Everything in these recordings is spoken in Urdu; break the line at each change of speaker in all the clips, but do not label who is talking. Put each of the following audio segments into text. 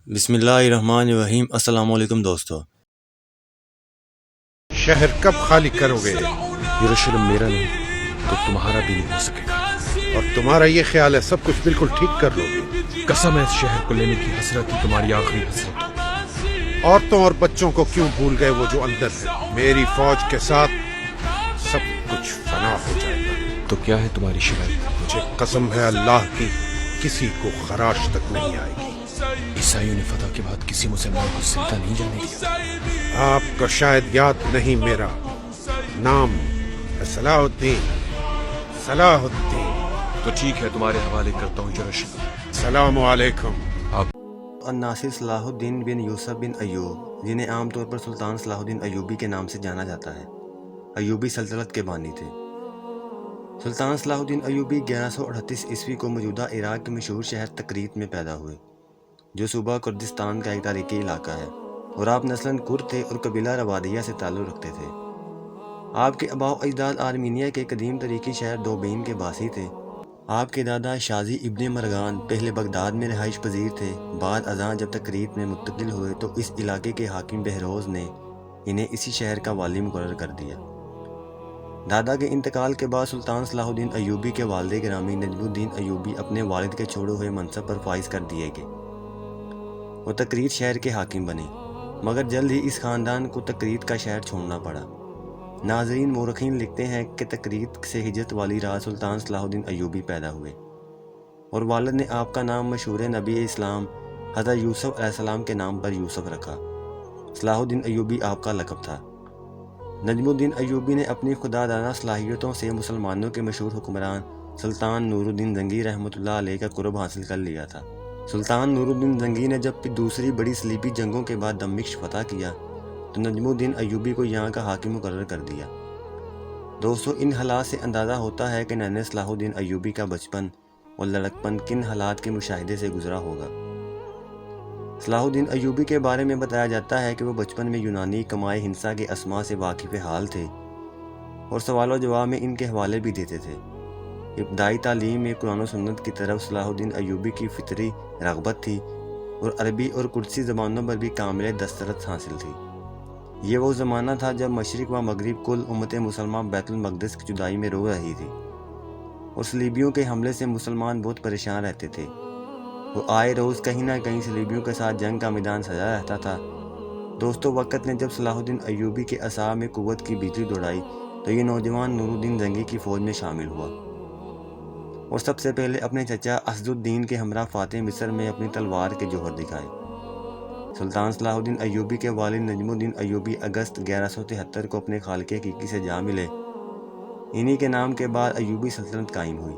بسم اللہ الرحمن الرحیم۔ السلام علیکم دوستو۔
شہر کب خالی کرو گے؟
یروشلم میرا نہیں تو تمہارا بھی نہیں ہو سکے گا،
اور تمہارا یہ خیال ہے سب کچھ بالکل ٹھیک کر لو گے؟
قسم ہے اس شہر کو لینے کی حسرت ہی تمہاری آخری حسرت ہو۔
عورتوں اور بچوں کو کیوں بھول گئے وہ جو اندر ہے؟ میری فوج کے ساتھ سب کچھ فنا ہو جائے گا۔
تو کیا ہے تمہاری شکایت؟
مجھے قسم ہے اللہ کی، کسی کو خراش تک نہیں آئے گی۔
عیسائیوں نے فتح کے بعد کسی مسلمان کو زندہ نہیں جانے دیا۔
آپ کو شاید یاد نہیں، میرا نام ہے صلاح الدین۔ صلاح الدین۔
تو ٹھیک ہے، تمہارے حوالے کرتا ہوں یروشلم۔
السلام علیکم۔
الناصر صلاح الدین بن یوسف بن ایوب، جنہیں عام طور پر سلطان صلاح الدین ایوبی کے نام سے جانا جاتا ہے، ایوبی سلطنت کے بانی تھے۔ سلطان صلاح الدین ایوبی 1138 عیسوی کو موجودہ عراق کے مشہور شہر تکریت میں پیدا ہوئے، جو صوبہ کردستان کا ایک تاریخی علاقہ ہے، اور آپ نسلاً کرد تھے اور قبیلہ ربادیہ سے تعلق رکھتے تھے۔ آپ کے آباء و اجداد آرمینیہ کے قدیم تاریخی شہر دوبین کے باسی تھے۔ آپ کے دادا شازی ابن مرغان پہلے بغداد میں رہائش پذیر تھے، بعد ازاں جب تکریت میں منتقل ہوئے تو اس علاقے کے حاکم بہروز نے انہیں اسی شہر کا والی مقرر کر دیا۔ دادا کے انتقال کے بعد سلطان صلاح الدین ایوبی کے والد گرامی نجم الدین ایوبی اپنے والد کے چھوڑے ہوئے منصب پر فائز کر دیے گئے۔ وہ تکریت شہر کے حاکم بنے، مگر جلد ہی اس خاندان کو تکریت کا شہر چھوڑنا پڑا۔ ناظرین، مورخین لکھتے ہیں کہ تکریت سے ہجرت والی رات سلطان صلاح الدین ایوبی پیدا ہوئے، اور والد نے آپ کا نام مشہور نبی اسلام حضرت یوسف علیہ السلام کے نام پر یوسف رکھا۔ صلاح الدین ایوبی آپ کا لقب تھا۔ نجم الدین ایوبی نے اپنی خدا دانہ صلاحیتوں سے مسلمانوں کے مشہور حکمران سلطان نور الدین زنگی رحمۃ اللہ علیہ کا قرب حاصل کر لیا تھا۔ سلطان نور الدین زنگی نے جب دوسری بڑی صلیبی جنگوں کے بعد دمشق فتح کیا تو نجم الدین ایوبی کو یہاں کا حاکم مقرر کر دیا۔ دوستو، ان حالات سے اندازہ ہوتا ہے کہ نینہ صلاح الدین ایوبی کا بچپن اور لڑکپن کن حالات کے مشاہدے سے گزرا ہوگا۔ صلاح الدین ایوبی کے بارے میں بتایا جاتا ہے کہ وہ بچپن میں یونانی کمائے ہنسا کے اسما سے واقف حال تھے اور سوال و جواب میں ان کے حوالے بھی دیتے تھے۔ ابتدائی تعلیم میں قرآن و سنت کی طرف صلاح الدین ایوبی کی فطری رغبت تھی اور عربی اور قدسی زبانوں پر بھی کامل دسترس حاصل تھی۔ یہ وہ زمانہ تھا جب مشرق و مغرب کل امت مسلمہ بیت المقدس کی جدائی میں رو رہی تھی، اور صلیبیوں کے حملے سے مسلمان بہت پریشان رہتے تھے۔ وہ آئے روز کہیں نہ کہیں صلیبیوں کے ساتھ جنگ کا میدان سجا رہتا تھا۔ دوستو، وقت نے جب صلاح الدین ایوبی کے اعصاب میں قوت کی بجلی دوڑائی تو یہ نوجوان نور الدین زنگی کی فوج میں شامل ہوا، اور سب سے پہلے اپنے چچا اسد الدین کے ہمراہ فاتح مصر میں اپنی تلوار کے جوہر دکھائے۔ سلطان صلاح الدین ایوبی کے والد نجم الدین ایوبی اگست 1173 کو اپنے خالق حقیقی سے جا ملے۔ انہی کے نام کے بعد ایوبی سلطنت قائم ہوئی،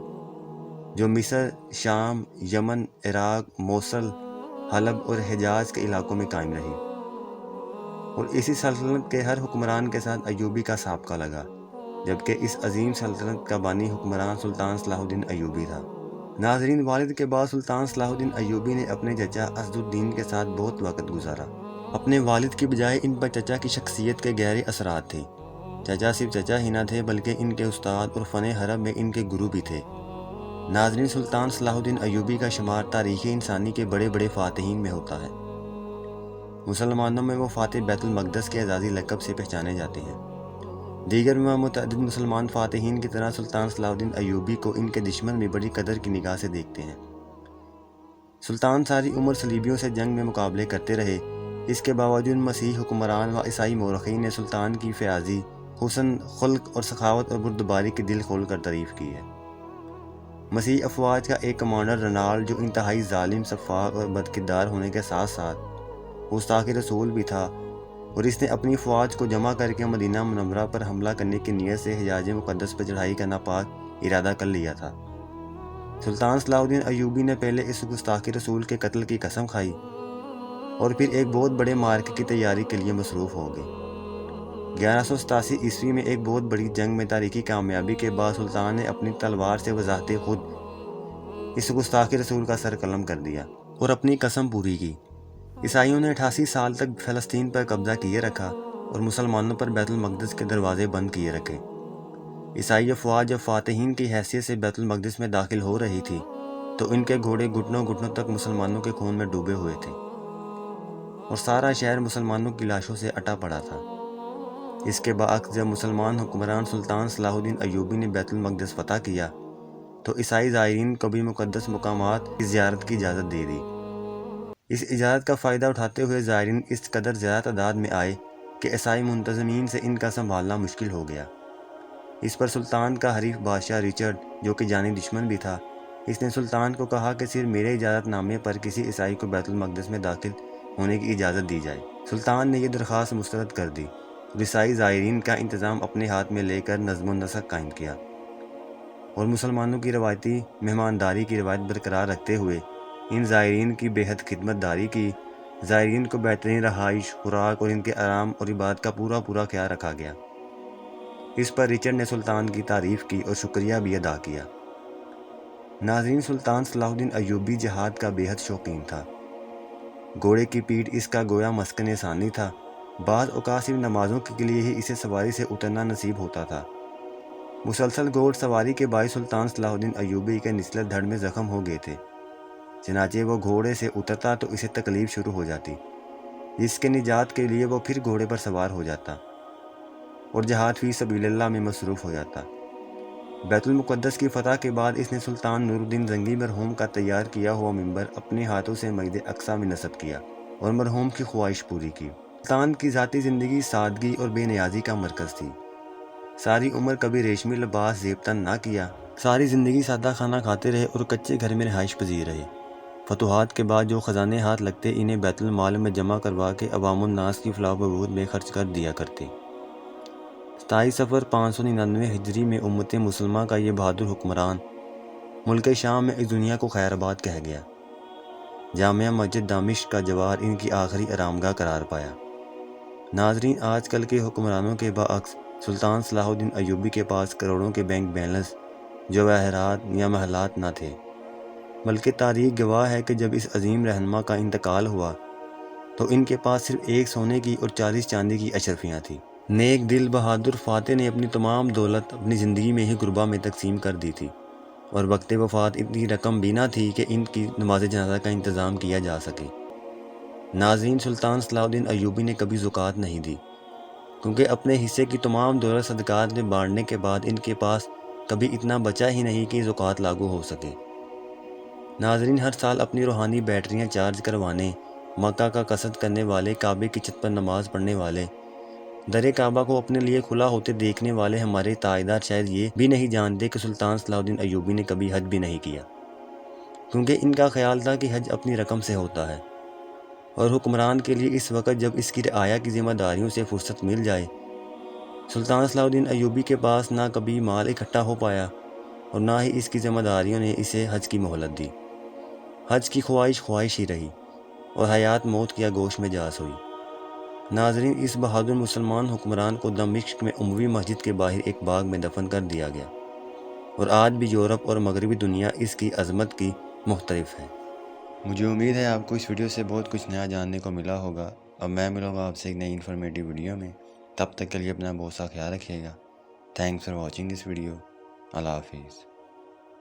جو مصر، شام، یمن، عراق، موصل، حلب اور حجاز کے علاقوں میں قائم رہی، اور اسی سلطنت کے ہر حکمران کے ساتھ ایوبی کا سابقہ لگا، جبکہ اس عظیم سلطنت کا بانی حکمران سلطان صلاح الدین ایوبی تھا۔ ناظرین، والد کے بعد سلطان صلاح الدین ایوبی نے اپنے چچا اسد الدین کے ساتھ بہت وقت گزارا۔ اپنے والد کی بجائے ان پر چچا کی شخصیت کے گہرے اثرات تھے۔ چچا صرف چچا ہی نہ تھے بلکہ ان کے استاد اور فن حرب میں ان کے گرو بھی تھے۔ ناظرین، سلطان صلاح الدین ایوبی کا شمار تاریخ انسانی کے بڑے بڑے فاتحین میں ہوتا ہے۔ مسلمانوں میں وہ فاتح بیت المقدس کے اعزازی لقب سے پہچانے جاتے ہیں۔ دیگر میں متعدد مسلمان فاتحین کی طرح سلطان صلاح الدین ایوبی کو ان کے دشمن بھی بڑی قدر کی نگاہ سے دیکھتے ہیں۔ سلطان ساری عمر صلیبیوں سے جنگ میں مقابلے کرتے رہے، اس کے باوجود مسیحی حکمران و عیسائی مورخین نے سلطان کی فیاضی، حسن خلق اور سخاوت اور بردباری کی دل کھول کر تعریف کی ہے۔ مسیحی افواج کا ایک کمانڈر رنالڈ، جو انتہائی ظالم، سفاک اور بدکردار ہونے کے ساتھ ساتھ گستاخ رسول بھی تھا، اور اس نے اپنی فوج کو جمع کر کے مدینہ منورہ پر حملہ کرنے کی نیت سے حجاز مقدس پر چڑھائی کا ناپاک ارادہ کر لیا تھا۔ سلطان صلاح الدین ایوبی نے پہلے اس گستاخ رسول کے قتل کی قسم کھائی اور پھر ایک بہت بڑے معرکے کی تیاری کے لیے مصروف ہو گئے۔ 1187 عیسوی میں ایک بہت بڑی جنگ میں تاریخی کامیابی کے بعد سلطان نے اپنی تلوار سے وضاحت خود اس گستاخ رسول کا سر قلم کر دیا اور اپنی قسم پوری کی۔ عیسائیوں نے 88 سال تک فلسطین پر قبضہ کیے رکھا اور مسلمانوں پر بیت المقدس کے دروازے بند کیے رکھے۔ عیسائی افواج جب فاتحین کی حیثیت سے بیت المقدس میں داخل ہو رہی تھی تو ان کے گھوڑے گھٹنوں گھٹنوں تک مسلمانوں کے خون میں ڈوبے ہوئے تھے۔ اور سارا شہر مسلمانوں کی لاشوں سے اٹا پڑا تھا۔ اس کے برعکس جب مسلمان حکمران سلطان صلاح الدین ایوبی نے بیت المقدس فتح کیا تو عیسائی زائرین کو بھی مقدس مقامات کی زیارت کی اجازت دے دی۔ اس اجازت کا فائدہ اٹھاتے ہوئے زائرین اس قدر زیادہ تعداد میں آئے کہ عیسائی منتظمین سے ان کا سنبھالنا مشکل ہو گیا۔ اس پر سلطان کا حریف بادشاہ ریچرڈ، جو کہ جانی دشمن بھی تھا، اس نے سلطان کو کہا کہ صرف میرے اجازت نامے پر کسی عیسائی کو بیت المقدس میں داخل ہونے کی اجازت دی جائے۔ سلطان نے یہ درخواست مسترد کر دی اور عیسائی زائرین کا انتظام اپنے ہاتھ میں لے کر نظم و نسق قائم کیا اور مسلمانوں کی روایتی مہمانداری کی روایت برقرار رکھتے ہوئے ان زائرین کی بے حد خدمت داری کی۔ زائرین کو بہترین رہائش، خوراک اور ان کے آرام اور عبادت کا پورا خیال رکھا گیا۔ اس پر رچرڈ نے سلطان کی تعریف کی اور شکریہ بھی ادا کیا۔ ناظرین، سلطان صلاح الدین ایوبی جہاد کا بے حد شوقین تھا۔ گھوڑے کی پیٹھ اس کا گویا مسکن ثانی تھا۔ بعض اوقات صرف نمازوں کے لیے ہی اسے سواری سے اترنا نصیب ہوتا تھا۔ مسلسل گھوڑ سواری کے باعث سلطان صلاح الدین ایوبی کے نچلے دھڑ میں زخم ہو گئے تھے، چنانچہ وہ گھوڑے سے اترتا تو اسے تکلیف شروع ہو جاتی، جس کے نجات کے لیے وہ پھر گھوڑے پر سوار ہو جاتا اور جہاد فی سبیل اللہ میں مصروف ہو جاتا۔ بیت المقدس کی فتح کے بعد اس نے سلطان نور الدین زنگی مرحوم کا تیار کیا ہوا منبر اپنے ہاتھوں سے مسجد اقصی میں نصب کیا اور مرحوم کی خواہش پوری کی۔ سلطان کی ذاتی زندگی سادگی اور بے نیازی کا مرکز تھی۔ ساری عمر کبھی ریشمی لباس زیب تن نہ کیا، ساری زندگی سادہ کھانا کھاتے رہے اور کچے گھر میں رہائش پذیر رہے۔ فتوحات کے بعد جو خزانے ہاتھ لگتے انہیں بیت المال میں جمع کروا کے عوام الناس کی فلاح و بہبود میں خرچ کر دیا کرتے۔ 27 صفر 599 ہجری میں امت مسلمہ کا یہ بہادر حکمران ملک شام میں اس دنیا کو خیر آباد کہہ گیا۔ جامعہ مسجد دمشق کا جوار ان کی آخری آرامگاہ قرار پایا۔ ناظرین، آج کل کے حکمرانوں کے برعکس سلطان صلاح الدین ایوبی کے پاس کروڑوں کے بینک بیلنس، جواہرات یا محلات نہ تھے، بلکہ تاریخ گواہ ہے کہ جب اس عظیم رہنما کا انتقال ہوا تو ان کے پاس صرف 1 سونے کی اور 40 چاندی کی اشرفیاں تھیں۔ نیک دل بہادر فاتح نے اپنی تمام دولت اپنی زندگی میں ہی غربا میں تقسیم کر دی تھی اور وقت وفات اتنی رقم بھی نہ تھی کہ ان کی نماز جنازہ کا انتظام کیا جا سکے۔ ناظرین، سلطان صلاح الدین ایوبی نے کبھی زکوٰۃ نہیں دی، کیونکہ اپنے حصے کی تمام دولت صدقات میں بانٹنے کے بعد ان کے پاس کبھی اتنا بچا ہی نہیں کہ زکوٰۃ لاگو ہو سکے۔ ناظرین، ہر سال اپنی روحانی بیٹریاں چارج کروانے، مکہ کا قصد کرنے والے، کعبے کی چھت پر نماز پڑھنے والے، در کعبہ کو اپنے لیے کھلا ہوتے دیکھنے والے ہمارے تائیدار شاید یہ بھی نہیں جانتے کہ سلطان صلاح الدین ایوبی نے کبھی حج بھی نہیں کیا، کیونکہ ان کا خیال تھا کہ حج اپنی رقم سے ہوتا ہے، اور حکمران کے لیے اس وقت جب اس کی رعایا کی ذمہ داریوں سے فرصت مل جائے، سلطان صلاح الدین ایوبی کے پاس نہ کبھی مال اکٹھا ہو پایا اور نہ ہی اس کی ذمہ داریوں نے اسے حج کی مہلت دی۔ حج کی خواہش ہی رہی اور حیات موت کی آغوش میں جاس ہوئی۔ ناظرین، اس بہادر مسلمان حکمران کو دمشق میں اموی مسجد کے باہر ایک باغ میں دفن کر دیا گیا، اور آج بھی یورپ اور مغربی دنیا اس کی عظمت کی محترف ہے۔ مجھے امید ہے آپ کو اس ویڈیو سے بہت کچھ نیا جاننے کو ملا ہوگا۔ اب میں ملوں گا آپ سے ایک نئی انفارمیٹیو ویڈیو میں، تب تک کے لیے اپنا بہت سا خیال رکھیے گا۔ Thanks for watching this video. اللہ حافظ۔